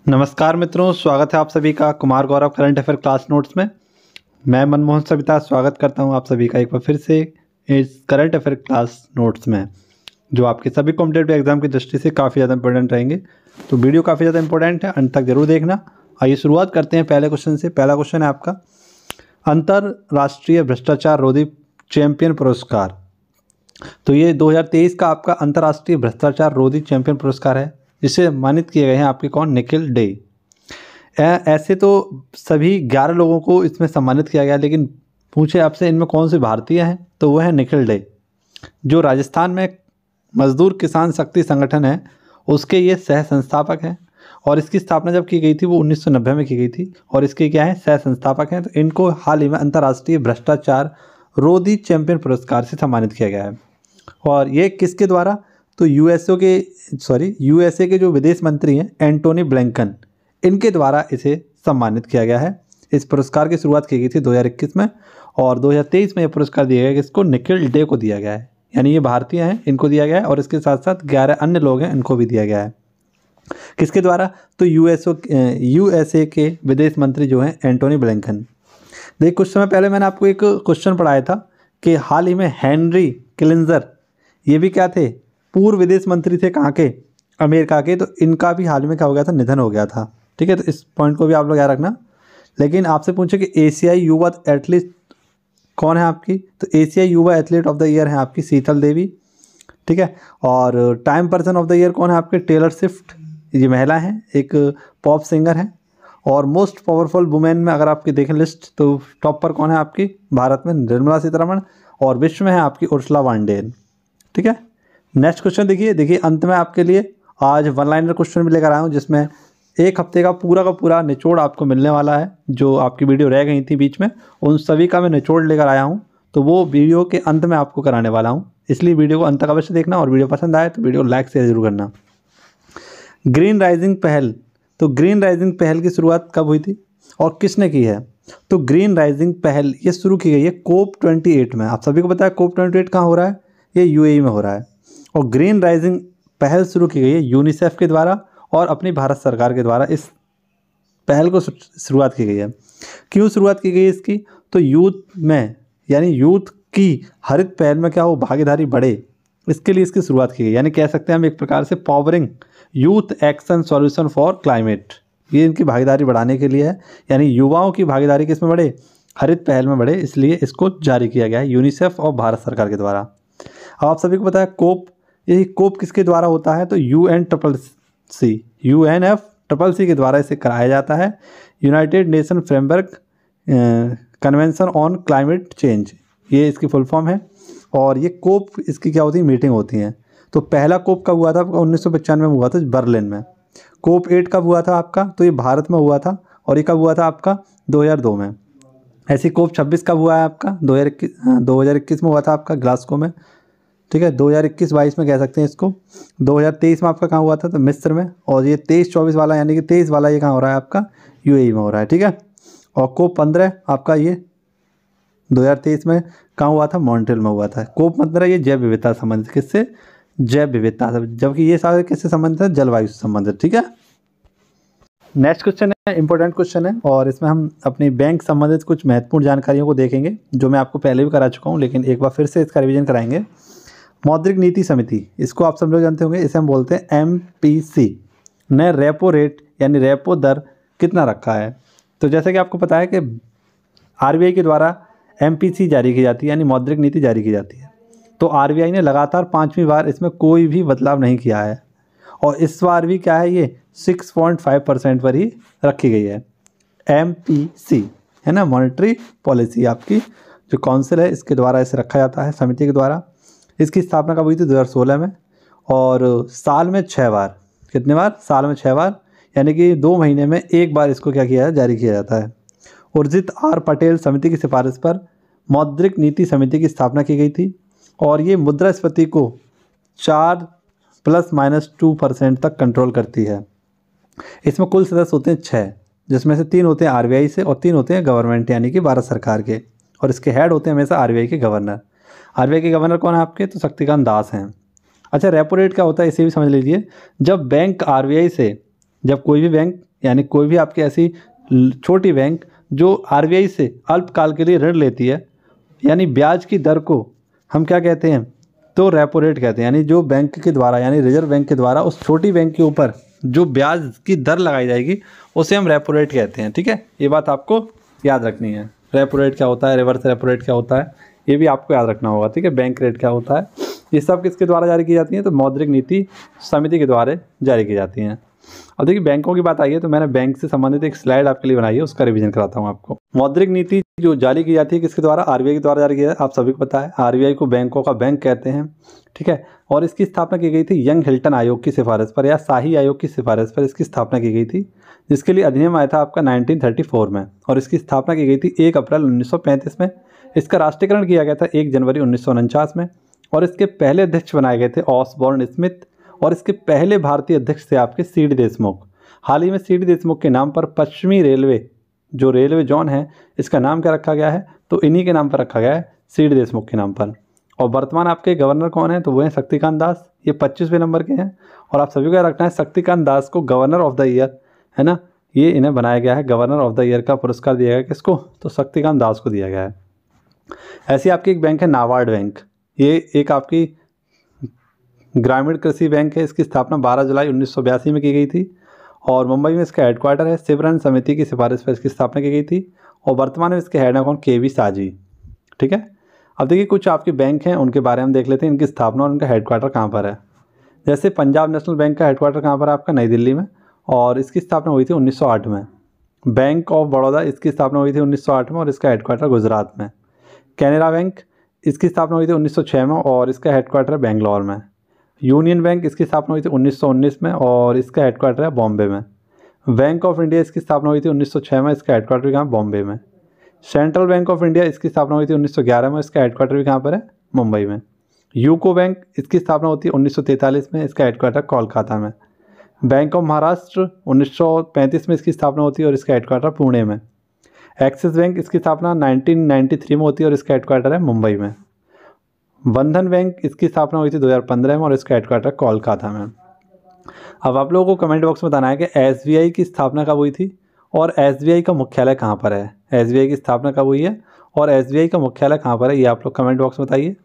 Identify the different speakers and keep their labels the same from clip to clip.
Speaker 1: नमस्कार मित्रों, स्वागत है आप सभी का Kumar Gaurav current affair class notes में। मैं मनमोहन सविता स्वागत करता हूं आप सभी का एक बार फिर से इस करंट अफेयर क्लास नोट्स में, जो आपके सभी कॉम्पिटेटिव एग्जाम की दृष्टि से काफ़ी ज़्यादा इंपॉर्टेंट रहेंगे। तो वीडियो काफ़ी ज़्यादा इंपॉर्टेंट है, अंत तक जरूर देखना। आइए शुरुआत करते हैं पहले क्वेश्चन से। पहला क्वेश्चन है आपका, अंतर्राष्ट्रीय भ्रष्टाचार रोधी चैंपियन पुरस्कार। तो ये 2023 का आपका अंतर्राष्ट्रीय भ्रष्टाचार रोधी चैंपियन पुरस्कार है, जिसे सम्मानित किए गए हैं आपके कौन, निखिल डे। ऐसे तो सभी 11 लोगों को इसमें सम्मानित किया गया, लेकिन पूछे आपसे इनमें कौन से भारतीय हैं, तो वह है निखिल डे, जो राजस्थान में मजदूर किसान शक्ति संगठन है उसके ये सह संस्थापक हैं। और इसकी स्थापना जब की गई थी वो 1990 में की गई थी, और इसके क्या है, सह संस्थापक हैं। तो इनको हाल ही में अंतर्राष्ट्रीय भ्रष्टाचार रोधी चैंपियन पुरस्कार से सम्मानित किया गया है। और ये किसके द्वारा, तो यूएसए के जो विदेश मंत्री हैं एंटोनी ब्लिंकन, इनके द्वारा इसे सम्मानित किया गया है। इस पुरस्कार की शुरुआत की गई थी 2021 में, और 2023 में यह पुरस्कार दिया गया, इसको निखिल डे को दिया गया है। यानी ये भारतीय हैं, इनको दिया गया है, और इसके साथ साथ 11 अन्य लोग हैं, इनको भी दिया गया है। किसके द्वारा, तो यूएसए के विदेश मंत्री जो हैं एंटोनी ब्लिंकन। देखिए, कुछ समय पहले मैंने आपको एक क्वेश्चन पढ़ाया था कि हाल ही में हेनरी किसिंजर, ये भी क्या थे, पूर्व विदेश मंत्री थे, कहाँ के, अमेरिका के। तो इनका भी हाल में क्या हो गया था, निधन हो गया था। ठीक है, तो इस पॉइंट को भी आप लोग याद रखना। लेकिन आपसे पूछे कि एशियाई युवा एथलीट कौन है आपकी, तो एशियाई युवा एथलीट ऑफ द ईयर है आपकी शीतल देवी। ठीक है, और time person of the year कौन है आपके, टेलर स्विफ्ट, ये महिला हैं, एक पॉप सिंगर हैं। और मोस्ट पावरफुल वुमेन में अगर आपकी देखें लिस्ट, तो टॉप पर कौन है आपकी, भारत में निर्मला सीतारमण, और विश्व में है आपकी उर्सुला वॉन डेर। ठीक है, नेक्स्ट क्वेश्चन देखिए अंत में आपके लिए आज वन लाइनर क्वेश्चन भी लेकर आया हूँ, जिसमें एक हफ्ते का पूरा निचोड़ आपको मिलने वाला है। जो आपकी वीडियो रह गई थी बीच में, उन सभी का मैं निचोड़ लेकर आया हूँ, तो वो वीडियो के अंत में आपको कराने वाला हूँ। इसलिए वीडियो को अंत तक अवश्य देखना, और वीडियो पसंद आए तो वीडियो लाइक शेयर जरूर करना। ग्रीन राइजिंग पहल, तो ग्रीन राइजिंग पहल की शुरुआत कब हुई थी और किसने की है, तो ग्रीन राइजिंग पहल ये शुरू की गई है COP28 में। आप सभी को पता है COP28 कहाँ हो रहा है, ये यूएई में हो रहा है। और ग्रीन राइजिंग पहल शुरू की गई है यूनिसेफ के द्वारा और अपनी भारत सरकार के द्वारा इस पहल को शुरुआत की गई है। क्यों शुरुआत की गई है इसकी, तो यूथ में, यानी यूथ की हरित पहल में क्या हो, भागीदारी बढ़े, इसके लिए इसकी शुरुआत की गई। यानी कह सकते हैं हम एक प्रकार से powering youth action solution for climate, ये इनकी भागीदारी बढ़ाने के लिए है। यानी युवाओं की भागीदारी किस में बढ़े, हरित पहल में बढ़े, इसलिए इसको जारी किया गया है यूनिसेफ और भारत सरकार के द्वारा। अब आप सभी को पता है यही कोप किसके द्वारा होता है, तो UNFCCC के द्वारा इसे कराया जाता है, United nation framework convention on climate change, ये इसकी फुल फॉर्म है। और ये कोप इसकी क्या होती है, मीटिंग होती हैं। तो पहला कोप कब हुआ था, 1995 में हुआ था बर्लिन में। कोप 8 कब हुआ था आपका, तो ये भारत में हुआ था, और ये कब हुआ था आपका, 2002 में। ऐसी कोप 26 कब हुआ है आपका, 2021 में हुआ था आपका ग्लासगो में। ठीक है, 2021-22 में कह सकते हैं इसको। 2023 में आपका कहाँ हुआ था, तो मिस्र में। और ये 23-24 वाला, यानी कि 23 वाला ये कहाँ हो रहा है आपका, यूएई में हो रहा है। ठीक है, और कोप 15 आपका ये 2023 में कहाँ हुआ था, मॉन्ट्रियल में हुआ था। कोप 15 ये जैव विविधता संबंधित, किससे, जैव विविधता, जबकि ये सारे किससे संबंधित है, जलवायु से संबंधित। ठीक है, नेक्स्ट क्वेश्चन है, इंपॉर्टेंट क्वेश्चन है, और इसमें हम अपनी बैंक संबंधित कुछ महत्वपूर्ण जानकारियों को देखेंगे, जो मैं आपको पहले भी करा चुका हूँ, लेकिन एक बार फिर से इसका रिवीजन कराएंगे। मौद्रिक नीति समिति, इसको आप सब लोग जानते होंगे, इसे हम बोलते हैं MPC, ने रेपो रेट यानी रेपो दर कितना रखा है। तो जैसे कि आपको पता है कि RBI के द्वारा MPC जारी की जाती है, यानी मौद्रिक नीति जारी की जाती है। तो RBI ने लगातार 5वीं बार इसमें कोई भी बदलाव नहीं किया है, और इस बार भी क्या है, ये 6.5% पर ही रखी गई है। MPC है ना, मॉनेटरी पॉलिसी आपकी जो काउंसिल है, इसके द्वारा इसे रखा जाता है, समिति के द्वारा। इसकी स्थापना कब हुई थी, 2016 में। और साल में 6 बार, कितने बार, साल में 6 बार, यानी कि 2 महीने में एक बार इसको क्या किया है, जारी किया जाता है। उर्जित R पटेल समिति की सिफारिश पर मौद्रिक नीति समिति की स्थापना की गई थी, और ये मुद्रास्फीति को 4 ±2% तक कंट्रोल करती है। इसमें कुल सदस्य होते हैं 6, जिसमें से 3 होते हैं RBI से और 3 होते हैं गवर्नमेंट यानी कि भारत सरकार के, और इसके हेड होते हैं हमेशा RBI के गवर्नर। RBI के गवर्नर कौन है आपके, तो शक्तिकांत दास हैं। अच्छा, रेपो रेट क्या होता है इसे भी समझ लीजिए। जब बैंक RBI से, जब कोई भी बैंक यानी कोई भी आपकी ऐसी छोटी बैंक जो आरबीआई से अल्पकाल के लिए ऋण लेती है, यानी ब्याज की दर को हम क्या कहते हैं, तो रेपो रेट कहते हैं। यानी जो बैंक के द्वारा, यानी रिजर्व बैंक के द्वारा उस छोटी बैंक के ऊपर जो ब्याज की दर लगाई जाएगी उसे हम रेपो रेट कहते हैं। ठीक है, ये बात आपको याद रखनी है। रेपो रेट क्या होता है, रिवर्स रेपो रेट क्या होता है, ये भी आपको याद रखना होगा। ठीक है, बैंक रेट क्या होता है, ये सब किसके द्वारा जारी की जाती हैं, तो मौद्रिक नीति समिति के द्वारा जारी की जाती हैं। अब देखिए बैंकों की बात आई है तो मैंने बैंक से संबंधित एक स्लाइड आपके लिए बनाई है, उसका रिवीजन कराता हूँ आपको। मौद्रिक नीति जो जारी की जाती है किसके द्वारा, आरबीआई के द्वारा जारी की जाती है। आप सभी को पता है आरबीआई को बैंकों का बैंक कहते हैं। ठीक है, और इसकी स्थापना की गई थी यंग हिल्टन आयोग की सिफारिश पर या शाही आयोग की सिफारिश पर इसकी स्थापना की गई थी, जिसके लिए अधिनियम आया था आपका 1934 में, और इसकी स्थापना की गई थी 1 अप्रैल 1935 में। इसका राष्ट्रीयकरण किया गया था 1 जनवरी 1949 में, और इसके पहले अध्यक्ष बनाए गए थे ऑसबॉर्न स्मिथ, और इसके पहले भारतीय अध्यक्ष थे आपके सीडी देशमुख। हाल ही में सीडी देशमुख के नाम पर पश्चिमी रेलवे जो रेलवे जोन है इसका नाम क्या रखा गया है, तो इन्हीं के नाम पर रखा गया है, सीडी देशमुख के नाम पर। और वर्तमान आपके गवर्नर कौन है, तो वो हैं शक्तिकांत दास, ये 25वें नंबर के हैं। और आप सभी को याद रखना है शक्तिकांत दास को गवर्नर ऑफ द ईयर, है ना, ये इन्हें बनाया गया है, गवर्नर ऑफ द ईयर का पुरस्कार दिया गया है किसको, तो शक्तिकांत दास को दिया गया है। ऐसी आपकी एक बैंक है नाबार्ड बैंक, ये एक आपकी ग्रामीण कृषि बैंक है। इसकी स्थापना 12 जुलाई 1982 में की गई थी, और मुंबई में इसका हेडक्वार्टर है। शिवरन समिति की सिफारिश पर इसकी स्थापना की गई थी, और वर्तमान में इसके हेड हैं कौन, के वी साजी। ठीक है, अब देखिए कुछ आपके बैंक हैं उनके बारे में देख लेते हैं, इनकी स्थापना और उनका हेडक्वार्टर कहाँ पर है। जैसे पंजाब नेशनल बैंक का हेडक्वार्टर कहाँ पर है आपका, नई दिल्ली में, और इसकी स्थापना हुई थी 1908 में। बैंक ऑफ बड़ौदा, इसकी स्थापना हुई थी 1908 में, और इसका हेडक्वार्टर गुजरात में। कैनरा बैंक, इसकी स्थापना हुई थी 1906 में, और इसका हेडक्वार्टर है बेंगलोर में। यूनियन बैंक, इसकी स्थापना हुई थी 1919 में, और इसका हेडक्वार्टर है बॉम्बे में। बैंक ऑफ इंडिया, इसकी स्थापना हुई थी 1906 में, इसका हेडक्वार्टर भी कहाँ, बॉम्बे में। सेंट्रल बैंक ऑफ इंडिया, इसकी स्थापना हुई थी 1911 में, इसका हेडक्वार्टर भी कहाँ पर है, मुंबई में। यूको बैंक, इसकी स्थापना होती है 1943 में, इसका हेडक्वार्टर कोलकाता में। बैंक ऑफ महाराष्ट्र 1935 में इसकी स्थापना होती है, और इसका हेडक्वार्टर पुणे में। एक्सिस बैंक, इसकी स्थापना 1993 में होती है, और इसका हेडक्वार्टर है मुंबई में। बंधन बैंक, इसकी स्थापना हुई थी 2015 में, और इसका हेडक्वार्टर कोलकाता में। अब आप लोगों को कमेंट बॉक्स में बताना है कि एसबीआई की स्थापना कब हुई थी, और एसबीआई का मुख्यालय कहाँ पर है। एसबीआई की स्थापना कब हुई है, और एसबीआई का मुख्यालय कहाँ पर है, ये आप लोग कमेंट बॉक्स में बताइए।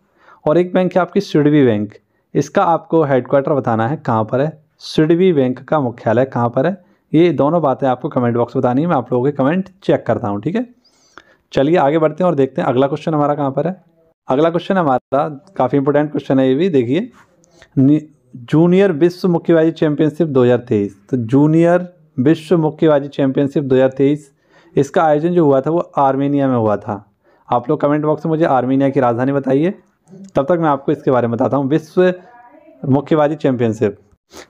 Speaker 1: और एक बैंक है आपकी सिडबी बैंक, इसका आपको हेडक्वार्टर बताना है कहाँ पर है, सिडबी बैंक का मुख्यालय कहाँ पर है। ये दोनों बातें आपको कमेंट बॉक्स में बतानी है, मैं आप लोगों के कमेंट चेक करता हूँ। ठीक है, चलिए आगे बढ़ते हैं और देखते हैं अगला क्वेश्चन हमारा कहाँ पर है। अगला क्वेश्चन हमारा काफ़ी इंपॉर्टेंट क्वेश्चन है, ये भी देखिए, जूनियर विश्व मुक्केबाजी चैंपियनशिप 2023। तो जूनियर विश्व मुक्केबाजी चैंपियनशिप 2023 इसका आयोजन जो हुआ था वो आर्मेनिया में हुआ था। आप लोग कमेंट बॉक्स में मुझे आर्मेनिया की राजधानी बताइए, तब तक मैं आपको इसके बारे में बताता हूँ। विश्व मुक्केबाजी चैंपियनशिप,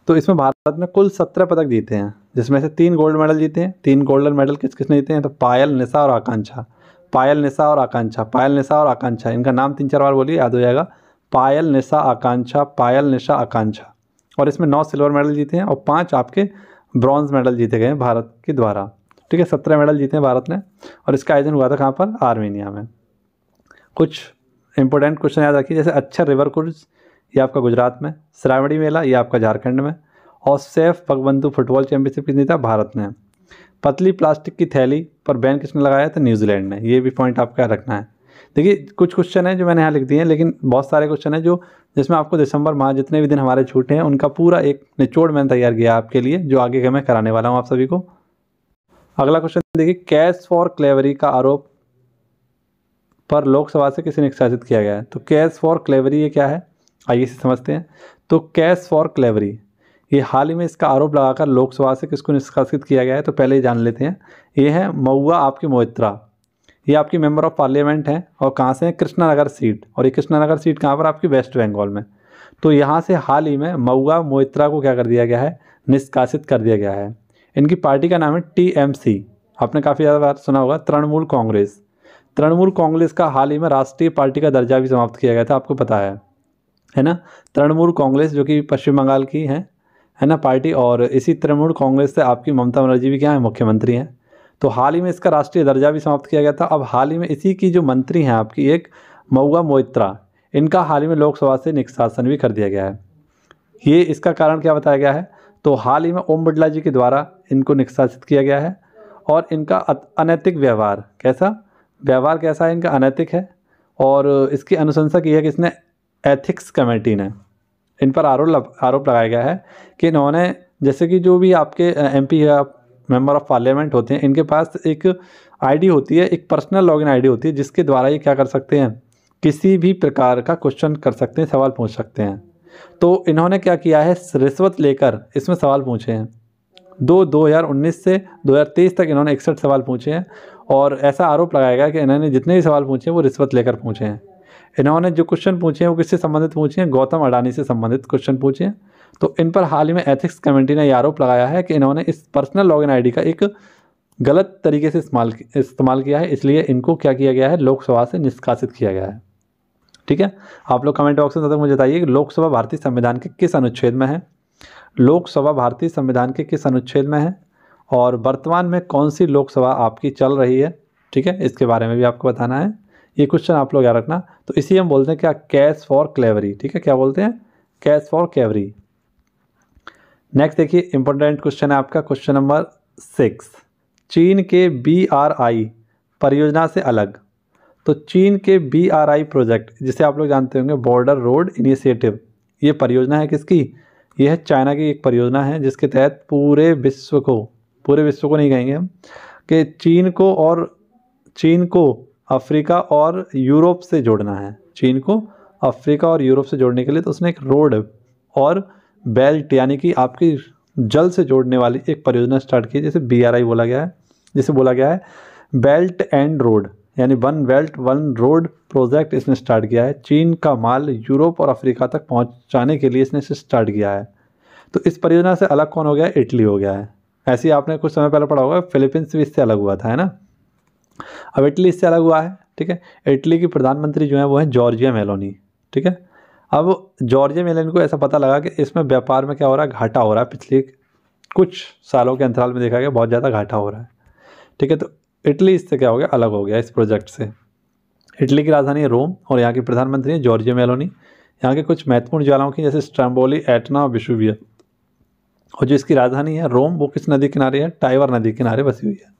Speaker 1: तो इसमें भारत ने कुल 17 पदक जीते हैं, जिसमें से 3 गोल्ड मेडल जीते हैं। 3 गोल्डन मेडल किस किसने जीते हैं, तो पायल, निशा और आकांक्षा। पायल, निशा और आकांक्षा, पायल, निशा और आकांक्षा, इनका नाम 3-4 बार बोलिए, याद हो जाएगा। पायल, निशा, आकांक्षा, पायल, निशा, आकांक्षा। और इसमें 9 सिल्वर मेडल जीते हैं, और 5 आपके ब्रॉन्ज मेडल जीते गए हैं भारत के द्वारा। ठीक है, 17 मेडल जीते हैं भारत ने, और इसका आयोजन हुआ था कहाँ पर, आर्मेनिया में। कुछ इंपॉर्टेंट क्वेश्चन याद रखिए, जैसे अक्षर रिवर क्रूज, ये आपका गुजरात में। श्रावणी मेला, ये आपका झारखंड में। और सैफ पगबंधु फुटबॉल चैंपियनशिप किसने जीता, भारत ने। पतली प्लास्टिक की थैली पर बैन किसने लगाया था, न्यूजीलैंड ने। ये भी पॉइंट आपका रखना है। देखिए कुछ क्वेश्चन है जो मैंने यहाँ लिख दिए हैं, लेकिन बहुत सारे क्वेश्चन है जो जिसमें आपको दिसंबर माह जितने भी दिन हमारे छूटे हैं उनका पूरा एक निचोड़ मैंने तैयार किया आपके लिए, जो आगे का मैं कराने वाला हूँ आप सभी को। अगला क्वेश्चन देखिए, कैश फॉर क्लेवरी का आरोप पर लोकसभा से किसे निष्कासित किया गया है। तो कैश फॉर क्लेवरी ये क्या है, आइए इसे समझते हैं। तो कैश फॉर क्लेवरी, ये हाल ही में इसका आरोप लगाकर लोकसभा से किसको निष्कासित किया गया है, तो पहले ही जान लेते हैं। ये है महुआ आपकी मोइत्रा, ये आपकी मेंबर ऑफ पार्लियामेंट हैं, और कहाँ से है, कृष्णानगर सीट। और ये कृष्णानगर सीट कहाँ पर, आपकी वेस्ट बंगाल में। तो यहाँ से हाल ही में महुआ मोइत्रा को क्या कर दिया गया है, निष्कासित कर दिया गया है। इनकी पार्टी का नाम है टीएमसी, आपने काफ़ी ज़्यादा बार सुना होगा, तृणमूल कांग्रेस। तृणमूल कांग्रेस का हाल ही में राष्ट्रीय पार्टी का दर्जा भी समाप्त किया गया था, आपको पता है ना। तृणमूल कांग्रेस जो कि पश्चिम बंगाल की है ना पार्टी, और इसी तृणमूल कांग्रेस से आपकी ममता बनर्जी भी क्या है, मुख्यमंत्री हैं। तो हाल ही में इसका राष्ट्रीय दर्जा भी समाप्त किया गया था। अब हाल ही में इसी की जो मंत्री हैं आपकी एक महुआ मोइत्रा, इनका हाल ही में लोकसभा से निष्कासन भी कर दिया गया है। ये इसका कारण क्या बताया गया है, तो हाल ही में ओम बिरला जी के द्वारा इनको निष्कासित किया गया है। और इनका अनैतिक व्यवहार, कैसा व्यवहार कैसा है इनका, अनैतिक है। और इसकी अनुशंसा की है किसने, एथिक्स कमेटी ने। इन पर आरोप लगाया गया है कि इन्होंने, जैसे कि जो भी आपके MP या मेंबर ऑफ पार्लियामेंट होते हैं, इनके पास एक आईडी होती है, एक पर्सनल लॉगिन आईडी होती है, जिसके द्वारा ये क्या कर सकते हैं, किसी भी प्रकार का क्वेश्चन कर सकते हैं, सवाल पूछ सकते हैं। तो इन्होंने क्या किया है, रिश्वत लेकर इसमें सवाल पूछे हैं। 2019 से 2023 तक इन्होंने 61 सवाल पूछे हैं। और ऐसा आरोप लगाया गया कि इन्होंने जितने भी सवाल पूछे हैं वो रिश्वत लेकर पूछे हैं। इन्होंने जो क्वेश्चन पूछे हैं वो किससे संबंधित पूछे हैं, गौतम अडानी से संबंधित क्वेश्चन पूछे हैं। तो इन पर हाल ही में एथिक्स कमेटी ने यह आरोप लगाया है कि इन्होंने इस पर्सनल लॉगिन आईडी का एक गलत तरीके से इस्तेमाल किया है, इसलिए इनको क्या किया गया है, लोकसभा से निष्कासित किया गया है। ठीक है, आप लोग कमेंट बॉक्स में तब तक मुझे बताइए कि लोकसभा भारतीय संविधान के किस अनुच्छेद में है, लोकसभा भारतीय संविधान के किस अनुच्छेद में है, और वर्तमान में कौन सी लोकसभा आपकी चल रही है। ठीक है, इसके बारे में भी आपको बताना है। ये क्वेश्चन आप लोग याद रखना। तो इसी हम बोलते हैं क्या, कैश फॉर क्लेवरी। ठीक है, क्या बोलते हैं, कैश फॉर क्लेवरी। नेक्स्ट देखिए, इंपॉर्टेंट क्वेश्चन है आपका, क्वेश्चन नंबर 6। चीन के BRI परियोजना से अलग। तो चीन के BRI प्रोजेक्ट, जिसे आप लोग जानते होंगे बॉर्डर रोड इनिशिएटिव, ये परियोजना है किसकी, ये है चाइना की एक परियोजना है, जिसके तहत पूरे विश्व को नहीं कहेंगे हम, कि चीन को अफ्रीका और यूरोप से जोड़ना है। चीन को अफ्रीका और यूरोप से जोड़ने के लिए तो उसने एक रोड और बेल्ट, यानी कि आपकी जल से जोड़ने वाली एक परियोजना स्टार्ट की, जिसे BRI बोला गया है, जिसे बोला गया है बेल्ट एंड रोड, यानी one belt one road project इसने स्टार्ट किया है। चीन का माल यूरोप और अफ्रीका तक पहुंचाने के लिए इसने स्टार्ट किया है। तो इस परियोजना से अलग कौन हो गया है, इटली हो गया है। ऐसे ही आपने कुछ समय पहले पढ़ा होगा, फिलीपींस भी इससे अलग हुआ था, है ना। अब इटली इससे अलग हुआ है। ठीक है, इटली की प्रधानमंत्री जो है वो है जॉर्जिया मेलोनी। ठीक है, अब जॉर्जिया मेलोनी को ऐसा पता लगा कि इसमें व्यापार में क्या हो रहा है, घाटा हो रहा है। पिछले कुछ सालों के अंतराल में देखा गया बहुत ज़्यादा घाटा हो रहा है। ठीक है, तो इटली इससे क्या हो गया, अलग हो गया इस प्रोजेक्ट से। इटली की राजधानी है रोम और यहाँ की प्रधानमंत्री है जॉर्जिया मेलोनी। यहाँ के कुछ महत्वपूर्ण ज्वालामुखी जैसे स्ट्रैम्बोली, एटना और वेसुवियस, और जो इसकी राजधानी है रोम, वो किस नदी किनारे है, टाइबर नदी किनारे बसी हुई है।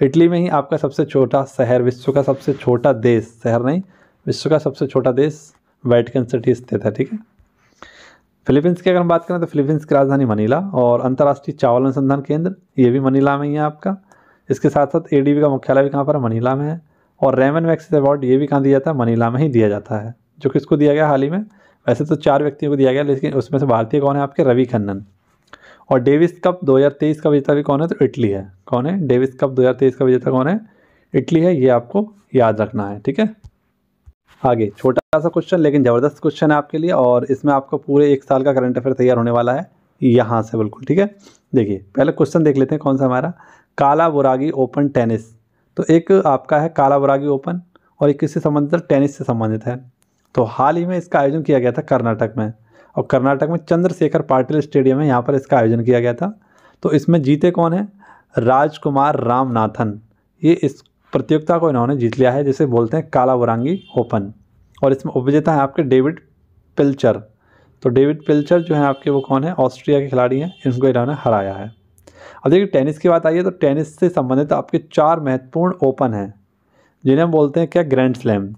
Speaker 1: इटली में ही आपका सबसे छोटा शहर, विश्व का सबसे छोटा देश, शहर नहीं, विश्व का सबसे छोटा देश वेटिकन सिटी स्थित है। ठीक है, फिलीपींस की अगर हम बात करें तो फिलीपींस की राजधानी मनीला, और अंतर्राष्ट्रीय चावल अनुसंधान केंद्र ये भी मनीला में ही है आपका। इसके साथ साथ ADB का मुख्यालय भी कहाँ पर है, मनीला में है। और रेमन मैग्सेसे अवार्ड ये भी कहाँ दिया जाता है, मनीला में ही दिया जाता है, जो किसको दिया गया हाल ही में। वैसे तो 4 व्यक्तियों को दिया गया, लेकिन उसमें से भारतीय कौन है आपके, रवि खन्नन। और डेविस कप 2023 का विजेता भी कौन है, तो इटली है। कौन है, डेविस कप 2023 का विजेता कौन है, इटली है। ये आपको याद रखना है। ठीक है, आगे छोटा सा क्वेश्चन लेकिन ज़बरदस्त क्वेश्चन है आपके लिए, और इसमें आपको पूरे 1 साल का करंट अफेयर तैयार होने वाला है यहाँ से, बिल्कुल। ठीक है, देखिए पहले क्वेश्चन देख लेते हैं कौन सा हमारा, कालाबुरागी ओपन टेनिस। तो एक आपका है कालाबुरागी ओपन, और एक किससे संबंधित है, टेनिस से संबंधित है। तो हाल ही में इसका आयोजन किया गया था कर्नाटक में, और कर्नाटक में चंद्रशेखर पाटिल स्टेडियम है, यहाँ पर इसका आयोजन किया गया था। तो इसमें जीते कौन है, राजकुमार रामनाथन। ये इस प्रतियोगिता को इन्होंने जीत लिया है, जिसे बोलते हैं कालाबुरागी ओपन। और इसमें उपविजेता है आपके डेविड पिल्चर। तो डेविड पिल्चर जो है आपके, वो कौन है, ऑस्ट्रिया के खिलाड़ी हैं, इनको इन्होंने हराया है। अब देखिए टेनिस की बात आई है, तो टेनिस से संबंधित आपके 4 महत्वपूर्ण ओपन हैं, जिन्हें हम बोलते हैं क्या, ग्रैंड स्लैम।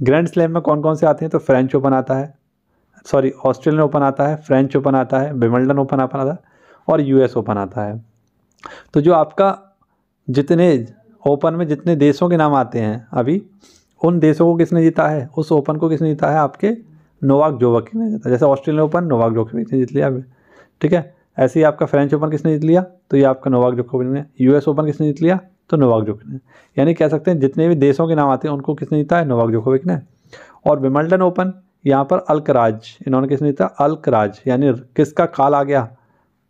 Speaker 1: ग्रैंड स्लैम में कौन कौन से आते हैं, तो फ्रेंच ओपन आता है, सॉरी ऑस्ट्रेलियन ओपन आता है, फ्रेंच ओपन आता है, विंबलडन ओपन आता है, और US ओपन आता है। तो जो आपका जितने ओपन में जितने देशों के नाम आते हैं अभी, उन देशों को किसने जीता है, उस ओपन को किसने जीता है, आपके नोवाक जोकोविच ने जीता। जैसे ऑस्ट्रेलियन ओपन नोवाक जोकोविच ने जीत लिया अभी। ठीक है, ऐसे ही आपका फ्रेंच ओपन किसने जीत लिया, तो ये आपका नोवाक जोकोविच ने। US ओपन किसने जीत लिया, तो नोवाक जोकोविच ने। यानी कह सकते हैं जितने भी देशों के नाम आते हैं उनको किसने जीता है, नोवाक जोकोविच ने। और विंबलडन ओपन, यहाँ पर अल्कराज, इन्होंने किसने जीता, अल्कराज, यानी किसका काल आ गया,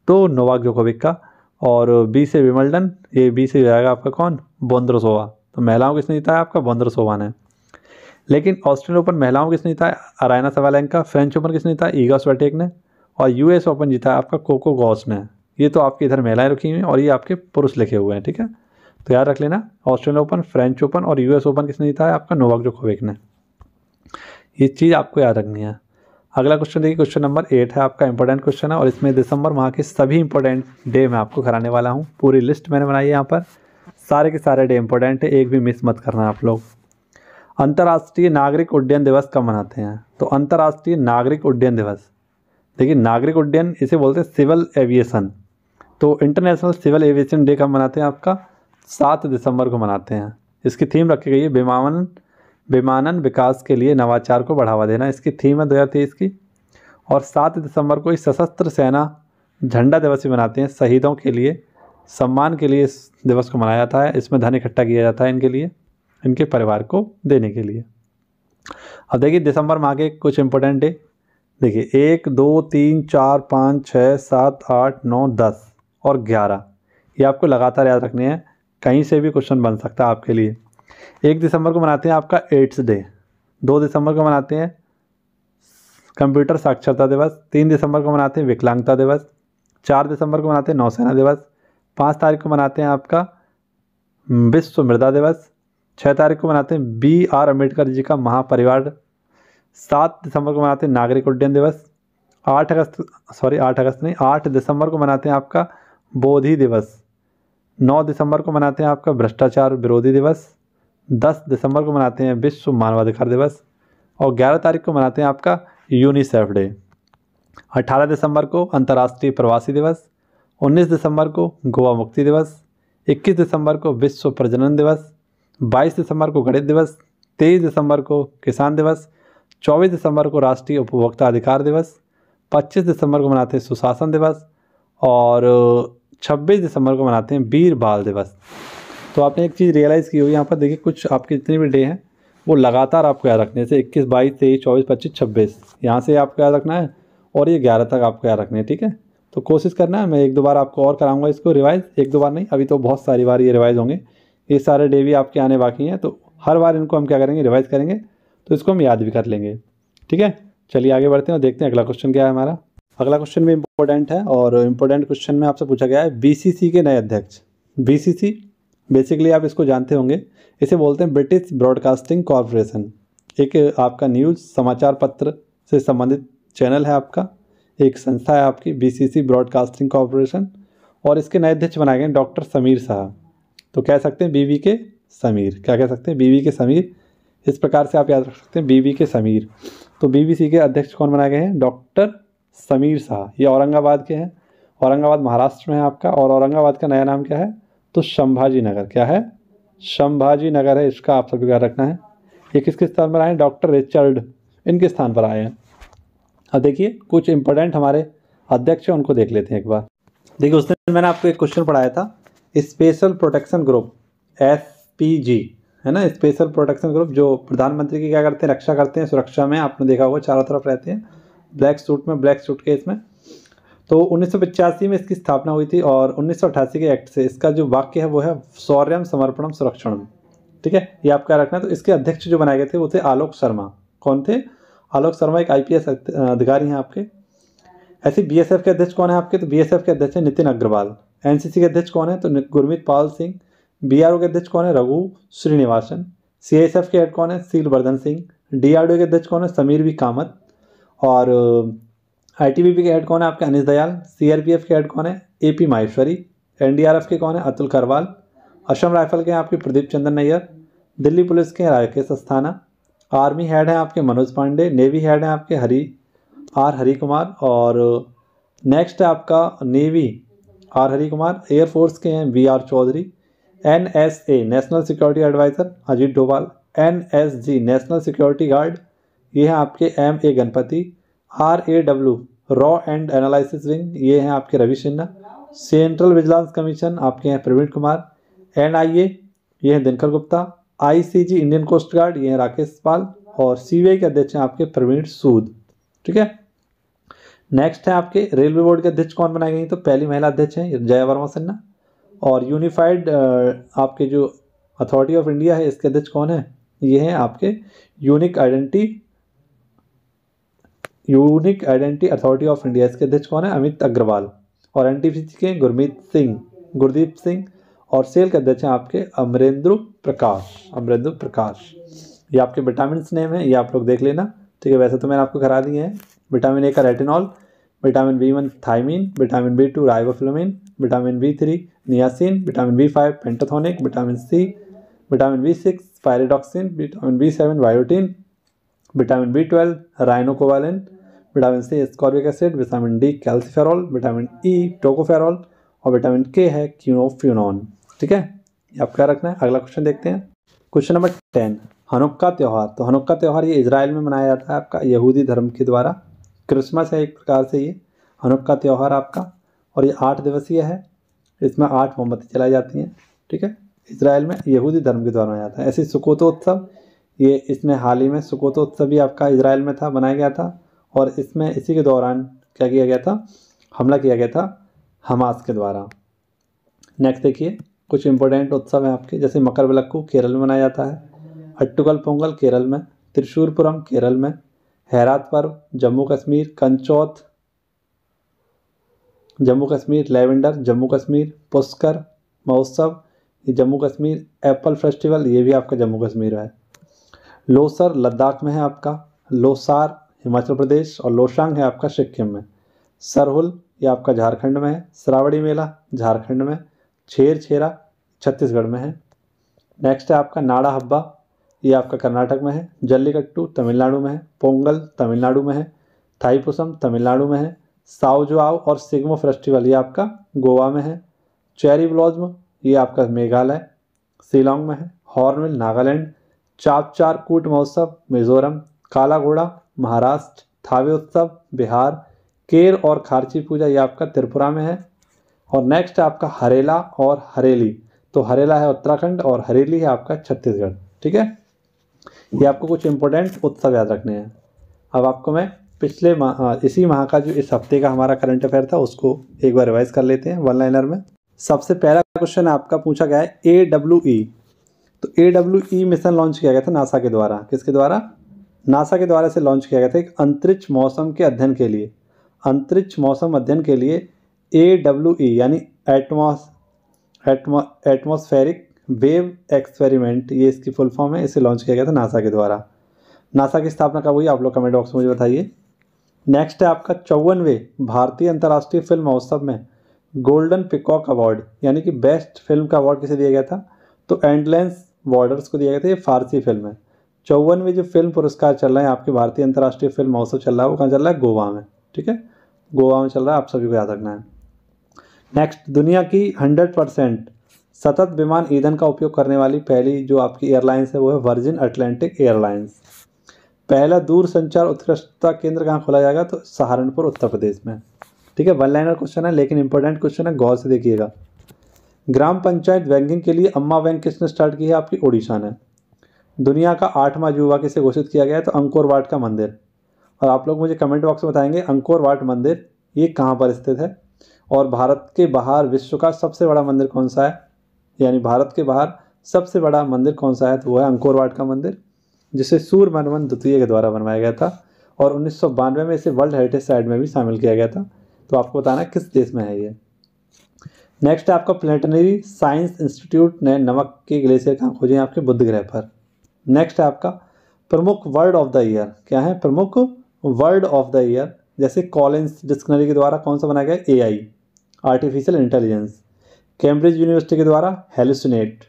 Speaker 1: तो नोवाक जोकोविच का। और B से विंबलडन, ये B से जाएगा आपका कौन, बोंद्रोसोवा। तो महिलाओं किसने जीता है, आपका बोंद्रोसोवा ने। लेकिन ऑस्ट्रेलियन ओपन महिलाओं किसने जीता है, अरायना सवालेंका। फ्रेंच ओपन किसने जीता है, ईगा स्विएटेक ने। और US ओपन जीता है आपका कोको गॉस ने। ये तो आपके इधर महिलाएं रखी हुई हैं, और ये आपके पुरुष लिखे हुए हैं। ठीक है, तो याद रख लेना, ऑस्ट्रेलियन ओपन, फ्रेंच ओपन और US ओपन किसने जीता है, आपका नोवाक जोकोविच ने। ये चीज़ आपको याद रखनी है। अगला क्वेश्चन देखिए, क्वेश्चन नंबर 8 है आपका, इंपॉर्टेंट क्वेश्चन है और इसमें दिसंबर माह के सभी इंपॉर्टेंट डे मैं आपको कराने वाला हूँ। पूरी लिस्ट मैंने बनाई है यहाँ पर, सारे के सारे डे इंपॉर्टेंट है, एक भी मिस मत करना आप लोग। अंतर्राष्ट्रीय नागरिक उड्डयन दिवस कब मनाते हैं? तो अंतर्राष्ट्रीय नागरिक उड्डयन दिवस, देखिए नागरिक उड्डयन इसे बोलते हैं सिविल एविएशन। तो इंटरनेशनल सिविल एविएशन डे कब मनाते हैं? आपका 7 दिसंबर को मनाते हैं। इसकी थीम रखी गई है विमानन विकास के लिए नवाचार को बढ़ावा देना, इसकी थीम है 2023 की। और 7 दिसंबर को इस सशस्त्र सेना झंडा दिवस भी मनाते हैं। शहीदों के लिए सम्मान के लिए इस दिवस को मनाया जाता है। इसमें धन इकट्ठा किया जाता है इनके लिए, इनके परिवार को देने के लिए। अब देखिए दिसंबर माह के कुछ इंपॉर्टेंट डे, देखिए 1 2 3 4 5 6 7 8 9 10 और 11, ये आपको लगातार याद रखने हैं, कहीं से भी क्वेश्चन बन सकता है आपके लिए। 1 दिसंबर को मनाते हैं आपका एड्स डे, 2 दिसंबर को मनाते हैं कंप्यूटर साक्षरता दिवस, 3 दिसंबर को मनाते हैं विकलांगता दिवस, 4 दिसंबर को मनाते हैं नौसेना दिवस, 5 तारीख को मनाते हैं आपका विश्व मृदा दिवस, 6 तारीख को मनाते हैं BR अम्बेडकर जी का महापरिवार, 7 दिसंबर को मनाते हैं नागरिक उड्डयन दिवस, 8 दिसंबर को मनाते हैं आपका बोधि दिवस, 9 दिसंबर को मनाते हैं आपका भ्रष्टाचार विरोधी दिवस, 10 दिसंबर को मनाते हैं विश्व मानवाधिकार दिवस और 11 तारीख को मनाते हैं आपका यूनिसेफ डे। 18 दिसंबर को अंतर्राष्ट्रीय प्रवासी दिवस, 19 दिसंबर को गोवा मुक्ति दिवस, 21 दिसंबर को विश्व प्रजनन दिवस, 22 दिसंबर को गणित दिवस, 23 दिसंबर को किसान दिवस, 24 दिसंबर को राष्ट्रीय उपभोक्ता अधिकार दिवस, 25 दिसंबर को मनाते हैं सुशासन दिवस और 26 दिसंबर को मनाते हैं वीर बाल दिवस। तो आपने एक चीज़ रियलाइज़ की होगी यहाँ पर, देखिए कुछ आपके जितने भी डे हैं वो लगातार आपको याद रखने से 21 22 23 24 25 26 यहाँ से आपको याद रखना है और ये 11 तक आपको याद रखने हैं, ठीक है। तो कोशिश करना है, मैं 1-2 बार आपको और कराऊंगा इसको रिवाइज़, 1-2 बार नहीं, अभी तो बहुत सारी बार ये रिवाइज़ होंगे, ये सारे डे भी आपके आने बाकी हैं, तो हर बार इनको हम क्या करेंगे, रिवाइज़ करेंगे, तो इसको हम याद भी कर लेंगे, ठीक है। चलिए आगे बढ़ते हैं और देखते हैं अगला क्वेश्चन क्या है हमारा। अगला क्वेश्चन भी इंपॉर्टेंट है और इम्पोर्टेंट क्वेश्चन में आपसे पूछा गया है BCC के नए अध्यक्ष। BCC बेसिकली आप इसको जानते होंगे, इसे बोलते हैं ब्रिटिश ब्रॉडकास्टिंग कॉरपोरेशन, एक आपका न्यूज़ समाचार पत्र से संबंधित चैनल है आपका, एक संस्था है आपकी BCC ब्रॉडकास्टिंग कॉरपोरेशन और इसके नए अध्यक्ष बनाए गए डॉक्टर समीर शाह। तो कह सकते हैं BV के समीर, क्या कह सकते हैं, BV के समीर, इस प्रकार से आप याद रख सकते हैं BV के समीर। तो BBC के अध्यक्ष कौन बनाए गए हैं? डॉक्टर समीर शाह। ये औरंगाबाद के हैं, औरंगाबाद महाराष्ट्र में है आपका, और औरंगाबाद का नया नाम क्या है? तो संभाजी नगर, क्या है? संभाजी नगर है, इसका आप सभी को याद रखना है। ये किसके स्थान पर आए हैं? डॉक्टर रिचर्ड, इनके स्थान पर आए हैं। अब देखिए कुछ इंपॉर्टेंट हमारे अध्यक्ष हैं, उनको देख लेते हैं एक बार। देखिए उस दिन मैंने आपको एक क्वेश्चन पढ़ाया था, स्पेशल प्रोटेक्शन ग्रुप SPG है ना, स्पेशल प्रोटेक्शन ग्रुप, जो प्रधानमंत्री की क्या करते हैं, रक्षा करते हैं, सुरक्षा में, आपने देखा होगा चारों तरफ रहते हैं ब्लैक सूट में, ब्लैक सूट केस में। तो 1985 में इसकी स्थापना हुई थी और 1988 के एक्ट से इसका जो वाक्य है वो है शौर्यम समर्पणम सुरक्षणम, ठीक है, ये आपका रखना है। तो इसके अध्यक्ष जो बनाए गए थे वो थे आलोक शर्मा। कौन थे? आलोक शर्मा एक IPS अधिकारी हैं आपके। ऐसे BSF के अध्यक्ष कौन है आपके? तो BSF के अध्यक्ष हैं नितिन अग्रवाल। NCC के अध्यक्ष कौन है? तो गुरमीत पाल सिंह। BRO के अध्यक्ष कौन है? रघु श्रीनिवासन। CISF के हेड कौन है? शीलवर्धन सिंह। DRDO के अध्यक्ष कौन है? समीर V कामत। और ITBP के हेड कौन है आपके? अनिश दयाल। CRPF के हेड कौन है? AP माहेश्वरी। NDRF के कौन है? अतुल करवाल। असम राइफल के हैं आपके प्रदीप चंद्र नैयर। दिल्ली पुलिस के राकेश अस्थाना। आर्मी हेड हैं आपके मनोज पांडे। नेवी हेड हैं आपके हरि कुमार। और नेक्स्ट है आपका नेवी हरि कुमार। एयरफोर्स के हैं VR Chaudhary. NSA national security adviser Ajit Doval. NSG national security guard, ये हैं आपके MA Ganapathy. RAW raw and analysis wing, ये हैं आपके Ravi Sinha. Central vigilance commission आपके हैं प्रवीण कुमार। NIA ये हैं Dinkar Gupta. ICG Indian coast guard, ये हैं राकेश पाल। और CBI के अध्यक्ष हैं आपके प्रवीण सूद, ठीक है। नेक्स्ट है आपके रेलवे बोर्ड के अध्यक्ष कौन बनाए गए? तो पहली महिला अध्यक्ष हैं जया वर्मा सिन्हा। और यूनिफाइड आपके जो अथॉरिटी ऑफ इंडिया है, इसके अध्यक्ष कौन है? ये हैं आपके unique identity authority of India, इसके अध्यक्ष कौन है? अमित अग्रवाल। और NTPC के गुरदीप सिंह। और सेल के अध्यक्ष हैं आपके अमरेंद्र प्रकाश। ये आपके विटामिन नेम है, ये आप लोग देख लेना, ठीक है। वैसे तो मैंने आपको करा दिए हैं, विटामिन ए का retinol, vitamin B1 thiamine, vitamin B2 riboflavin, vitamin B3 niacin, vitamin B5 pantothenic, vitamin C, vitamin B6 pyridoxine, vitamin B7 biotin, vitamin B12 cyanocobalamin, vitamin C ascorbic acid, vitamin D calciferol, vitamin E tocopherol और vitamin K है क्यूनोफ्यूनॉन। ठीक है, ये आप क्या रखना है। अगला क्वेश्चन देखते हैं, क्वेश्चन नंबर 10, हनुक्का त्यौहार। तो हनुक्का त्यौहार ये इजराइल में मनाया जाता है आपका यहूदी धर्म के द्वारा। क्रिसमस है एक प्रकार से ये हनुक्का त्यौहार आपका, और ये 8 दिवसीय है। इसमें 8 मोमबत्ती जलाई जाती हैं। ठीक है, इजराइल में यहूदी धर्म के द्वारा मनाया जाता है। ऐसे सुकोतोत्सव, ये इसने हाल ही में सुकोतोत्सव भी आपका इजराइल में था, बनाया गया था, और इसमें इसी के दौरान क्या किया गया था, हमला किया गया था हमास के द्वारा। नेक्स्ट देखिए, कुछ इंपॉर्टेंट उत्सव हैं आपके, जैसे मकरविलक्कू केरल में मनाया जाता है, अट्टुकल पोंगल केरल में, त्रिशूरपुरम केरल में, हैरात पर्व जम्मू कश्मीर, कंचौथ जम्मू कश्मीर, लेवेंडर जम्मू कश्मीर, पुष्कर महोत्सव ये जम्मू कश्मीर, एप्पल फेस्टिवल ये भी आपका जम्मू कश्मीर है, लोसर लद्दाख में है आपका, लोसार हिमाचल प्रदेश और लोशांग है आपका सिक्किम में, सरहुल ये आपका झारखंड में है, श्रावणी मेला झारखंड में, छेरछेरा छत्तीसगढ़ में है। नेक्स्ट है आपका नाड़ा हब्बा, ये आपका कर्नाटक में है, जल्लीकट्टू तमिलनाडु में है, पोंगल तमिलनाडु में है, थाईपुसम तमिलनाडु में है, साओजुआओ और सिग्मो फेस्टिवल ये आपका गोवा में है, चेरी ब्लॉसम ये आपका मेघालय शिलोंग में है, हॉर्नबिल नागालैंड, चापचार कूट महोत्सव मिजोरम, काला घोड़ा महाराष्ट्र, थावे उत्सव बिहार, केर और खारची पूजा ये आपका त्रिपुरा में है। और नेक्स्ट है आपका हरेला और हरेली, तो हरेला है उत्तराखंड और हरेली है आपका छत्तीसगढ़। ठीक है, ये आपको कुछ इंपॉर्टेंट उत्सव याद रखने हैं। अब आपको मैं पिछले माह इसी माह का जो इस हफ्ते का हमारा करंट अफेयर था उसको एक बार रिवाइज कर लेते हैं वन लाइनर में। सबसे पहला क्वेश्चन आपका पूछा गया है AWE। तो AWE मिशन लॉन्च किया गया था नासा के द्वारा। किसके द्वारा? नासा के द्वारा से लॉन्च किया गया था एक अंतरिक्ष मौसम के अध्ययन के लिए। अंतरिक्ष मौसम अध्ययन के लिए AWE यानी एटमॉस्फेरिक वेव एक्सपेरिमेंट, ये इसकी फुल फॉर्म है, इसे लॉन्च किया गया था नासा के द्वारा। नासा की स्थापना कब हुई आप लोग कमेंट बॉक्स में मुझे बताइए। नेक्स्ट है आपका 54वें भारतीय अंतर्राष्ट्रीय फिल्म महोत्सव में गोल्डन पिकॉक अवार्ड यानी कि बेस्ट फिल्म का अवार्ड किसे दिया गया था? तो एंडलेंस बॉर्डर्स को दिया गया था। ये फारसी फिल्म है। 54वें जो फिल्म पुरस्कार चल रहे हैं आपके भारतीय अंतर्राष्ट्रीय फिल्म महोत्सव चल रहा है वो कहाँ चल रहा है? गोवा में। ठीक है, गोवा में चल रहा है, आप सभी को याद रखना है। नेक्स्ट, दुनिया की 100% सतत विमान ईंधन का उपयोग करने वाली पहली जो आपकी एयरलाइंस है वो है वर्जिन अटलांटिक एयरलाइंस। पहला दूर संचार उत्कृष्टता केंद्र कहाँ खोला जाएगा? तो सहारनपुर उत्तर प्रदेश में। ठीक है, वन लाइनर क्वेश्चन है लेकिन इंपॉर्टेंट क्वेश्चन है, गौर से देखिएगा। ग्राम पंचायत बैंकिंग के लिए अम्मा बैंक किसने स्टार्ट की है? आपकी ओडिशा ने। दुनिया का 8वां युवा किसे घोषित किया गया है? तो अंकोर वाट का मंदिर। और आप लोग मुझे कमेंट बॉक्स में बताएंगे अंकोर वाट मंदिर ये कहाँ पर स्थित है, और भारत के बाहर विश्व का सबसे बड़ा मंदिर कौन सा है, यानी भारत के बाहर सबसे बड़ा मंदिर कौन सा है? तो वो है अंकोर वाट का मंदिर, जिसे सूर्यमनवन द्वितीय के द्वारा बनवाया गया था और 1992 में इसे वर्ल्ड हेरिटेज साइट में भी शामिल किया गया था। तो आपको बताना किस देश में है ये। नेक्स्ट है आपका प्लेनेटरी साइंस इंस्टीट्यूट ने नमक के ग्लेशियर कहाँ खोजे हैं? आपके बुध ग्रह पर। नेक्स्ट है आपका प्रमुख वर्ड ऑफ द ईयर। क्या है प्रमुख वर्ड ऑफ द ईयर? जैसे कॉलिंस डिक्शनरी के द्वारा कौन सा बनाया गया? AI artificial intelligence. Cambridge university के द्वारा हेलुसिनेट।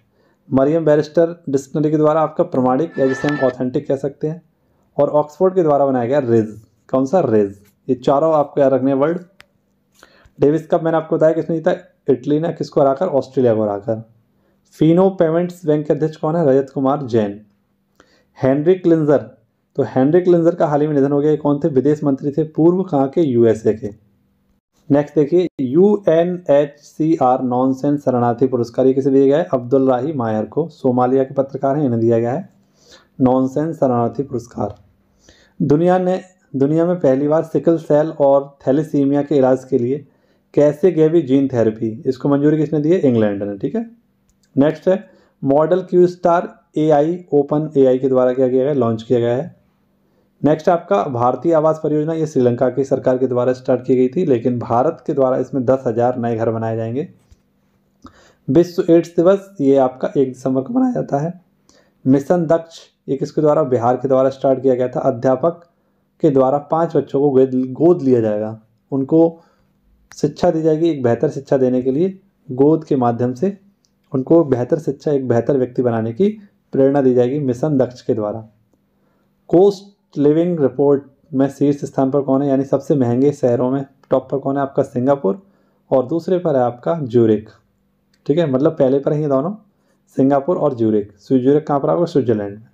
Speaker 1: मरियम बैरिस्टर डिक्शनरी के द्वारा आपका प्रमाणिक या जिसे हम ऑथेंटिक कह सकते हैं। और ऑक्सफोर्ड के द्वारा बनाया गया रेज। कौन सा? रेज। ये चारों आपको याद रखने वर्ड। डेविस कप मैंने आपको बताया किसने जीता? इटली ने। किसको हराकर? ऑस्ट्रेलिया को हराकर। फिनो पेमेंट्स बैंक के अध्यक्ष कौन है? रजत कुमार जैन। हेनरी क्लिंजर, तो हेनरी क्लिंजर का हाल ही में निधन हो गया। कौन थे? विदेश मंत्री थे, पूर्व कहाँ के? USA के। नेक्स्ट देखिए UNHCR नॉनसेंस शरणार्थी पुरस्कार ये किसे दिया गया है? अब्दुल राही मायर को, सोमालिया के पत्रकार हैं, इन्हें दिया गया है नॉनसेंस शरणार्थी पुरस्कार। दुनिया में पहली बार सिकल सेल और थैलेसीमिया के इलाज के लिए कैसे गेवी जीन थेरेपी, इसको मंजूरी किसने दी है? इंग्लैंड ने। ठीक है, नेक्स्ट है model Q star AI open AI के द्वारा क्या किया गया? लॉन्च किया गया है। नेक्स्ट आपका भारतीय आवास परियोजना, ये श्रीलंका की सरकार के द्वारा स्टार्ट की गई थी, लेकिन भारत के द्वारा इसमें 10,000 नए घर बनाए जाएंगे। विश्व एड्स दिवस ये आपका 1 दिसंबर को मनाया जाता है। मिशन दक्ष ये किसके द्वारा? बिहार के द्वारा स्टार्ट किया गया था। अध्यापक के द्वारा 5 बच्चों को गोद लिया जाएगा। उनको शिक्षा दी जाएगी, एक बेहतर शिक्षा देने के लिए गोद के माध्यम से उनको बेहतर शिक्षा, एक बेहतर व्यक्ति बनाने की प्रेरणा दी जाएगी मिशन दक्ष के द्वारा। कोस्ट लिविंग रिपोर्ट में शीर्ष स्थान पर कौन है, यानी सबसे महंगे शहरों में टॉप पर कौन है, आपका सिंगापुर और दूसरे पर है आपका ज्यूरिख। ठीक है, मतलब पहले पर ही दोनों, सिंगापुर और ज्यूरिख। ज्यूरिख कहाँ पर आपका, स्विट्जरलैंड में।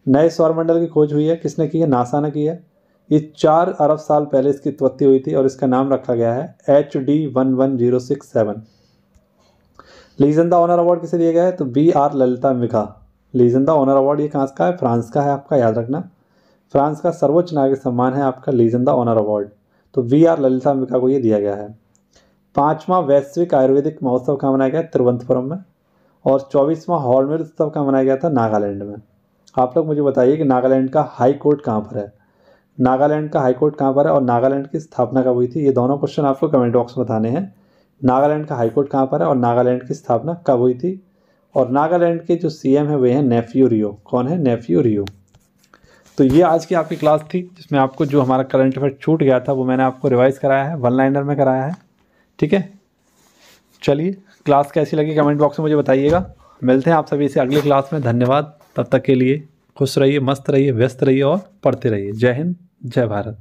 Speaker 1: नए सौरमंडल की खोज हुई है, किसने की है, नासा ने की है। ये 4 अरब साल पहले इसकी उत्पत्ति हुई थी और इसका नाम रखा गया है HD 11067। Legend the honour award किसे दिया गया है, तो BR Lalithambika. Legend the honour award ये कहाँ का है, फ्रांस का है, आपका याद रखना। फ्रांस का सर्वोच्च नागरिक सम्मान है आपका लीजेंड द ऑनर अवार्ड, तो BR ललिताम्बिका को ये दिया गया है। 5वां वैश्विक आयुर्वेदिक महोत्सव कहाँ मनाया गया, तिरुवनंतपुरम में। और 24वां हॉर्नबिल उत्सव कहाँ मनाया गया था, नागालैंड में। आप लोग मुझे बताइए कि नागालैंड का हाई कोर्ट कहाँ पर है, नागालैंड का हाई कोर्ट कहाँ पर है और नागालैंड की स्थापना कब हुई थी। ये दोनों क्वेश्चन आपको कमेंट बॉक्स में बताने हैं। नागालैंड का हाई कोर्ट कहाँ पर है और नागालैंड की स्थापना कब हुई थी। और नागालैंड के जो CM है वे हैं नेफ्यू रियो। कौन है, नेफ्यू रियो। तो ये आज की आपकी क्लास थी, जिसमें आपको जो हमारा करंट अफेयर छूट गया था वो मैंने आपको रिवाइज कराया है, 1 लाइनर में कराया है। ठीक है, चलिए क्लास कैसी लगी कमेंट बॉक्स में मुझे बताइएगा। मिलते हैं आप सभी से अगली क्लास में। धन्यवाद, तब तक के लिए खुश रहिए, मस्त रहिए, व्यस्त रहिए और पढ़ते रहिए। जय हिंद, जय भारत।